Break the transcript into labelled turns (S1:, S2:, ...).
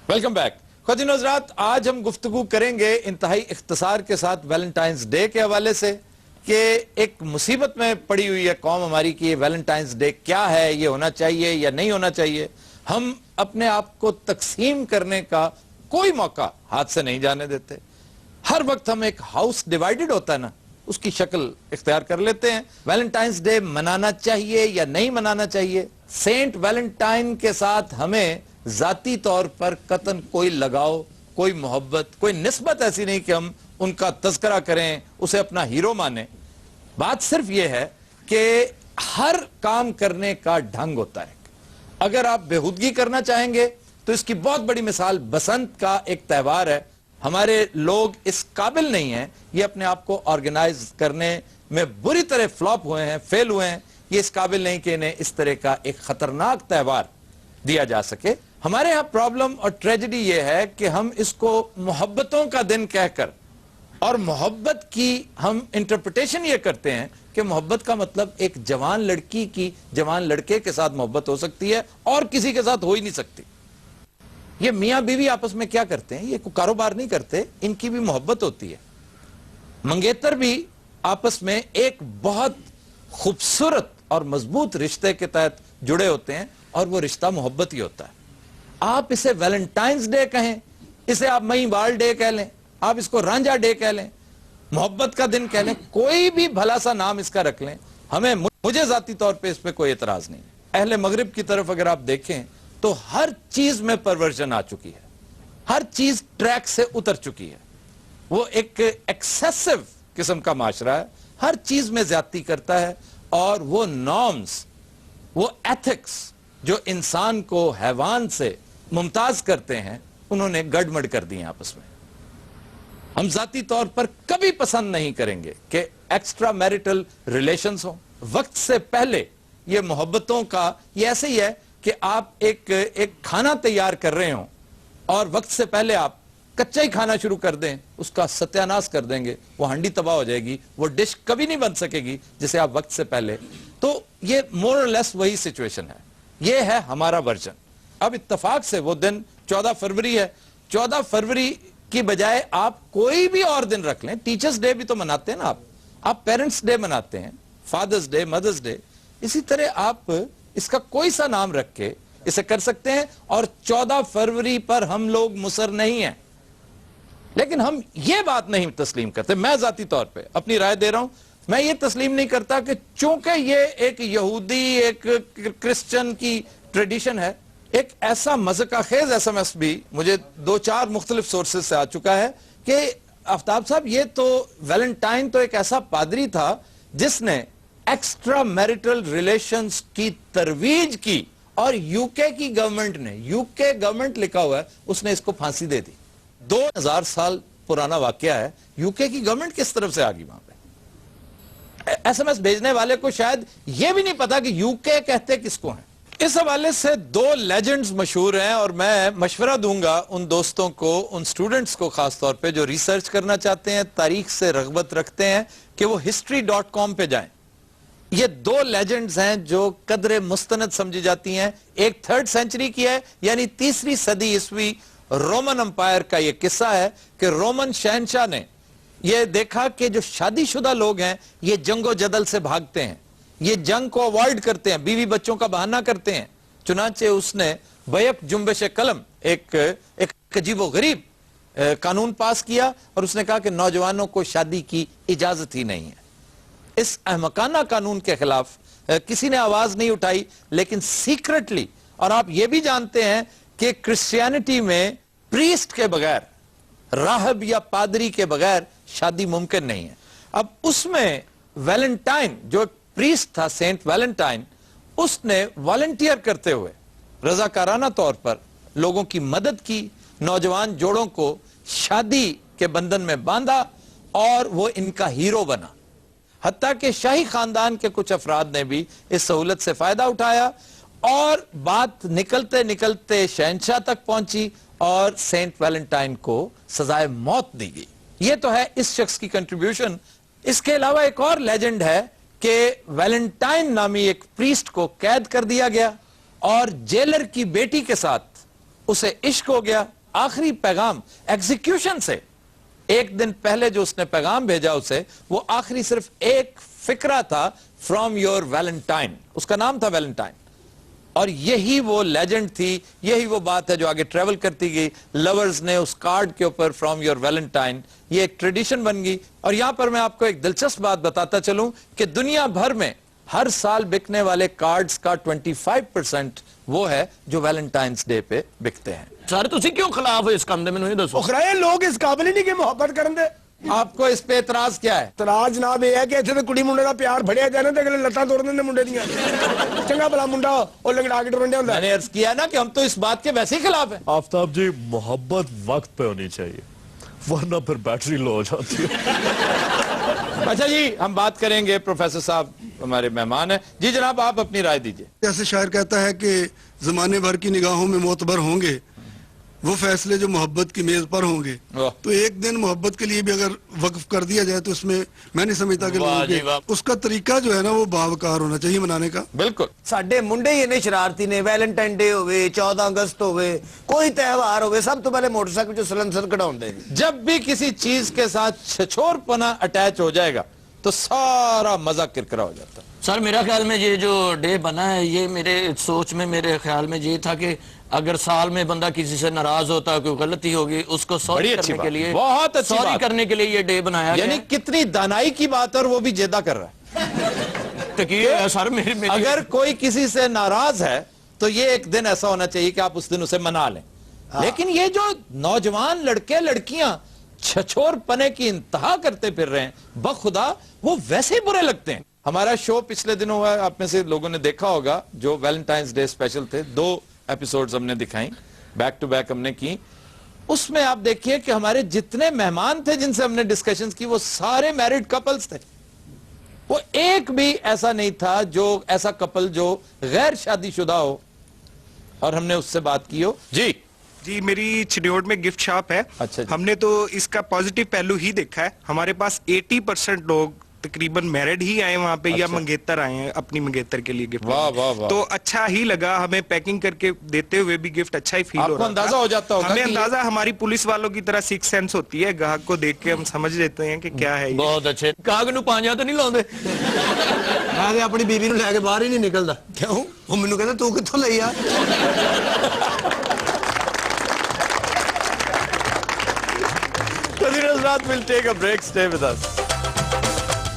S1: Welcome back. ख़वातीन हज़रात, आज हम गुफ्तगू करेंगे इंतहाई इख्तिसार के साथ वैलेंटाइंस डे के हवाले से कि एक मुसीबत में पड़ी हुई है कौम हमारी कि ये वैलेंटाइंस डे क्या है, ये होना चाहिए या नहीं होना चाहिए। हम अपने आप को तकसीम करने का कोई मौका हाथ से नहीं जाने देते। हर वक्त हम एक हाउस डिवाइडेड होता है ना, उसकी शक्ल इख्तियार कर लेते हैं। वैलेंटाइंस डे मनाना चाहिए या नहीं मनाना चाहिए। सेंट वैलेंटाइन के साथ हमें जाती तौर पर कतन कोई लगाव, कोई मोहब्बत, कोई निस्बत ऐसी नहीं कि हम उनका तज़किरा करें, उसे अपना हीरो माने। बात सिर्फ यह है कि हर काम करने का ढंग होता है। अगर आप बेहुदगी करना चाहेंगे तो इसकी बहुत बड़ी मिसाल बसंत का एक त्यौहार है। हमारे लोग इस काबिल नहीं हैं, ये अपने आप को ऑर्गेनाइज करने में बुरी तरह फ्लॉप हुए हैं, फेल हुए हैं। ये इस काबिल नहीं कि इन्हें इस तरह का एक खतरनाक त्यौहार दिया जा सके। हमारे यहाँ प्रॉब्लम और ट्रेजेडी ये है कि हम इसको मोहब्बतों का दिन कहकर और मोहब्बत की हम इंटरप्रिटेशन ये करते हैं कि मोहब्बत का मतलब एक जवान लड़की की जवान लड़के के साथ मोहब्बत हो सकती है और किसी के साथ हो ही नहीं सकती। ये मियाँ बीवी आपस में क्या करते हैं, ये कोई कारोबार नहीं करते, इनकी भी मोहब्बत होती है। मंगेतर भी आपस में एक बहुत खूबसूरत और मजबूत रिश्ते के तहत जुड़े होते हैं और वो रिश्ता मोहब्बत ही होता है। आप इसे वैलेंटाइंस डे कहें, इसे आप मई बाल डे कह लें, आप इसको रांझा डे कह लें, मोहब्बत का दिन कह लें, कोई भी भला सा नाम इसका रख लें, हमें मुझे जाती तौर पे इस पे कोई एतराज नहीं। अहले मगरिब की तरफ अगर आप देखें तो हर चीज में परवर्जन आ चुकी है, हर चीज ट्रैक से उतर चुकी है। वो एक एक्सेसिव किस्म का माशरा है, हर चीज में ज्यादती करता है और वो नॉर्म्स, वो एथिक्स जो इंसान को हैवान से मुमताज करते हैं, उन्होंने गड़बड़ कर दिए आपस में। हम जाती तौर पर कभी पसंद नहीं करेंगे कि एक्स्ट्रा मैरिटल रिलेशंस हो। वक्त से पहले ये मोहब्बतों का ये ऐसे ही है कि आप एक खाना तैयार कर रहे हो और वक्त से पहले आप कच्चा ही खाना शुरू कर दें, उसका सत्यानाश कर देंगे, वो हांडी तबाह हो जाएगी, वो डिश कभी नहीं बन सकेगी जिसे आप वक्त से पहले। तो ये मोर और लेस वही सिचुएशन है। ये है हमारा वर्जन। अब इत्तफाक से वो दिन 14 फरवरी है। 14 फरवरी की बजाय आप कोई भी और दिन रख लें। टीचर्स डे भी तो मनाते हैं ना आप पेरेंट्स डे मनाते हैं, फादर्स डे, मदर्स डे। इसी तरह आप इसका कोई सा नाम रख के इसे कर सकते हैं। और 14 फरवरी पर हम लोग मुसर नहीं हैं, लेकिन हम ये बात नहीं तस्लीम करते। मैं जाती तौर पे अपनी राय दे रहा हूं, मैं ये तस्लीम नहीं करता कि चूंकि ये एक यहूदी, एक क्रिश्चियन की ट्रेडिशन है। एक ऐसा मज़का खेज SMS भी मुझे 2-4 मुख्तलिफ सोर्सेज से आ चुका है कि आफ्ताब साहब, ये तो वैलेंटाइन तो एक ऐसा पादरी था जिसने एक्स्ट्रा मैरिटल रिलेशंस की तरवीज की और यूके की गवर्नमेंट ने, यूके गवर्नमेंट लिखा हुआ है, उसने इसको फांसी दे दी। 2000 साल पुराना वाकया है। यूके की गवर्नमेंट किस तरफ से आ गई वहां पे? SMS भेजने वाले को शायद यह भी नहीं पता कि यूके कहते किसको हैं। इस हवाले से 2 लेजेंड्स मशहूर हैं और मैं मशवरा दूंगा उन दोस्तों को, उन स्टूडेंट्स को खास तौर पे जो रिसर्च करना चाहते हैं, तारीख से रग़बत रखते हैं, कि वो history.com पे जाएं। ये 2 लेजेंड्स हैं जो कदरे मुस्तनद समझी जाती हैं। एक 3rd सेंचुरी की है, यानी 3री सदी ईस्वी, रोमन अंपायर का ये किस्सा है कि रोमन शहनशाह ने ये देखा कि जो शादीशुदा लोग हैं ये जंगो जदल से भागते हैं, ये जंग को अवॉइड करते हैं, बीवी बच्चों का बहाना करते हैं। चुनांचे उसने बैक जुम्बिश कलम, एक अजीबो गरीब कानून पास किया और उसने कहा कि नौजवानों को शादी की इजाजत ही नहीं है। इस अहमकाना कानून के खिलाफ किसी ने आवाज नहीं उठाई, लेकिन सीक्रेटली, और आप ये भी जानते हैं कि क्रिश्चियनिटी में प्रीस्ट के बगैर, राहब या पादरी के बगैर शादी मुमकिन नहीं है। अब उसमें वैलेंटाइन जो प्रीस्ट था, सेंट वैलेंटाइन, उसने वॉलंटियर करते हुए रजाकाराना तौर पर लोगों की मदद की, नौजवान जोड़ों को शादी के बंधन में बांधा और वो इनका हीरो बना। हत्ता कि शाही खानदान के कुछ अफराद ने भी इस सहूलत से फायदा उठाया और बात निकलते निकलते शहनशाह तक पहुंची और सेंट वैलेंटाइन को सजाए मौत दी गई। ये तो है इस शख्स की कंट्रीब्यूशन। इसके अलावा एक और लेजेंड है कि वैलेंटाइन नामी एक प्रीस्ट को कैद कर दिया गया और जेलर की बेटी के साथ उसे इश्क हो गया आखिरी पैगाम एग्जीक्यूशन से एक दिन पहले जो उसने पैगाम भेजा उसे, वो आखिरी सिर्फ एक फिक्रा था, फ्रॉम योर वैलेंटाइन, उसका नाम था वैलेंटाइन। और यही वो लेजेंड थी, यही वो बात है जो आगे ट्रेवल करती गई। लवर्स ने उस कार्ड के ऊपर फ्रॉम योर वैलेंटाइन, ये एक ट्रेडिशन बन गई। और यहां पर मैं आपको एक दिलचस्प बात बताता चलूं कि दुनिया भर में हर साल बिकने वाले कार्ड्स का 25% वो है जो वैलेंटाइंस डे पे बिकते हैं।
S2: सर ਤੁਸੀਂ ਕਿਉਂ ਖਿਲਾਫ ਹੋ ਇਸ ਕੰਮ ਦੇ, ਮੈਨੂੰ ਇਹ ਦੱਸੋ।
S3: ਖਰਾਏ ਲੋਕ ਇਸ ਕਾਬਿਲ ਹੀ ਨਹੀਂ ਕਿ ਮੁਹੱਬਤ ਕਰਨ ਦੇ।
S1: आपको इस पे एतराज क्या है?
S3: ਤਰਾਜ ਜਨਾਬ ਇਹ ਹੈ ਕਿ ਇੱਥੇ ਤੇ ਕੁੜੀ ਮੁੰਡੇ ਦਾ ਪਿਆਰ ਫੜਿਆ ਜਾਣਾ ਤੇ ਅਗਲੇ ਲੱਤਾਂ ਤੋੜ ਦਿੰਦੇ ਮੁੰਡੇ ਦੀਆਂ। ਚੰਗਾ ਭਲਾ ਮੁੰਡਾ ਉਹ ਲੰਗੜਾ ਕੇ ਟੁਰਨ ਜਾਂਦਾ।
S1: मैंने अर्ज किया ना कि हम तो इस बात के वैसे ही खिलाफ हैं।
S4: आफ्ताब जी, मोहब्बत वक्त पे होनी चाहिए, वरना फिर बैटरी लो हो जाती है।
S1: अच्छा जी, हम बात करेंगे, प्रोफेसर साहब हमारे मेहमान हैं। जी जनाब, आप अपनी राय दीजिए।
S5: जैसे शायर कहता है कि जमाने भर की निगाहों में मोतबर होंगे वो फैसले जो मोहब्बत की मेज पर होंगे,
S1: वाह।
S5: तो एक दिन मोहब्बत के लिए भी अगर वक्फ कर दिया जाए तो उसमें मैं नहीं समझता कि
S2: वाह
S5: लोगों
S2: जी
S5: के
S2: वाह।
S5: उसका तरीका जो है ना वो बावकार होना चाहिए मनाने का।
S1: बिल्कुल।
S3: ਸਾਡੇ ਮੁੰਡੇ ਹੀ ਇਹਨੇ ਸ਼ਰਾਰਤੀ ਨੇ। ਵੈਲੈਂਟਾਈਨ ਡੇ ਹੋਵੇ, 14 ਅਗਸਤ ਹੋਵੇ, ਕੋਈ ਤਿਉਹਾਰ ਹੋਵੇ, ਸਭ ਤੋਂ ਪਹਿਲੇ ਮੋਟਰਸਾਈਕਲ ਚੋਂ ਸਲੈਂਸਰ ਕਢਾਉਂਦੇ ਨੇ।
S1: जब भी किसी चीज के साथ छछोरपना अटैच हो जाएगा तो सारा मजा किरकिरा हो जाता है।
S2: सर मेरा ख्याल में ये जो डे बना है, ये मेरे सोच में, मेरे ख्याल में ये था कि अगर साल में बंदा किसी से नाराज होता है, कोई गलती होगी, उसको
S1: बड़ी
S2: सॉरी
S1: अच्छी
S2: करने
S1: बात,
S2: के लिए,
S1: बहुत अच्छी
S2: सॉरी
S1: बात।
S2: करने के लिए ये डे बनाया गया
S1: यानी
S2: है।
S1: कितनी दानाई की बात है, और वो भी जेदा कर रहा है।
S2: तो ये है सर मेरे
S1: अगर कोई किसी से नाराज है तो ये एक दिन ऐसा होना चाहिए कि आप उस दिन उसे मना लें। लेकिन ये जो नौजवान लड़के लड़कियां छछोरपने की इंतहा करते फिर रहे हैं, बखुदा वो वैसे ही बुरे लगते हैं। हमारा शो पिछले दिनों हुआ, आप में से लोगों ने देखा होगा, जो वैलेंटाइंस डे स्पेशल थे, 2 एपिसोड्स हमने दिखाई, बैक टू बैक हमने की। उसमें आप देखिए कि हमारे जितने मेहमान थे जिनसे हमने डिस्कशंस की, वो सारे मैरिड कपल्स थे। वो एक भी ऐसा नहीं था जो ऐसा कपल जो गैर शादीशुदा हो और हमने उससे बात की हो। जी
S6: जी, मेरी चिन्योट में गिफ्ट शॉप है।
S1: अच्छा जी।
S6: हमने तो इसका पॉजिटिव पहलू ही देखा है। हमारे पास 80% लोग तकरीबन मैरिड ही आए वहाँ पे, या
S1: अच्छा।
S6: मंगेतर आए हैं अपनी मंगेतर के लिए गिफ्ट।
S1: वाह, वाह, वाह।
S6: तो अच्छा ही लगा हमें, पैकिंग करके देते हुए भी गिफ्ट अच्छा ही फील हो
S1: आपको
S6: रहा
S1: अंदाजा
S6: था।
S1: हो जाता होगा
S6: हमें
S1: कि-
S6: अंदाजा हमारी पुलिस वालों की तरह सिक्स सेंस होती है, ग्राहक को देख के हम समझ लेते हैं कि क्या है ये।
S2: बहुत अच्छे। काग ਨੂੰ ਪਾਂਜਾ ਤਾਂ ਨਹੀਂ ਲਾਉਂਦੇ।
S3: ਮੈਂ ਤੇ ਆਪਣੀ ਬੀਵੀ ਨੂੰ ਲੈ ਕੇ ਬਾਹਰ ਹੀ ਨਹੀਂ ਨਿਕਲਦਾ। ਕਿਉਂ? ਉਹ ਮੈਨੂੰ ਕਹਿੰਦਾ ਤੂੰ ਕਿੱਥੋਂ ਲਈ ਆ?
S1: We'll take a break. Stay with us.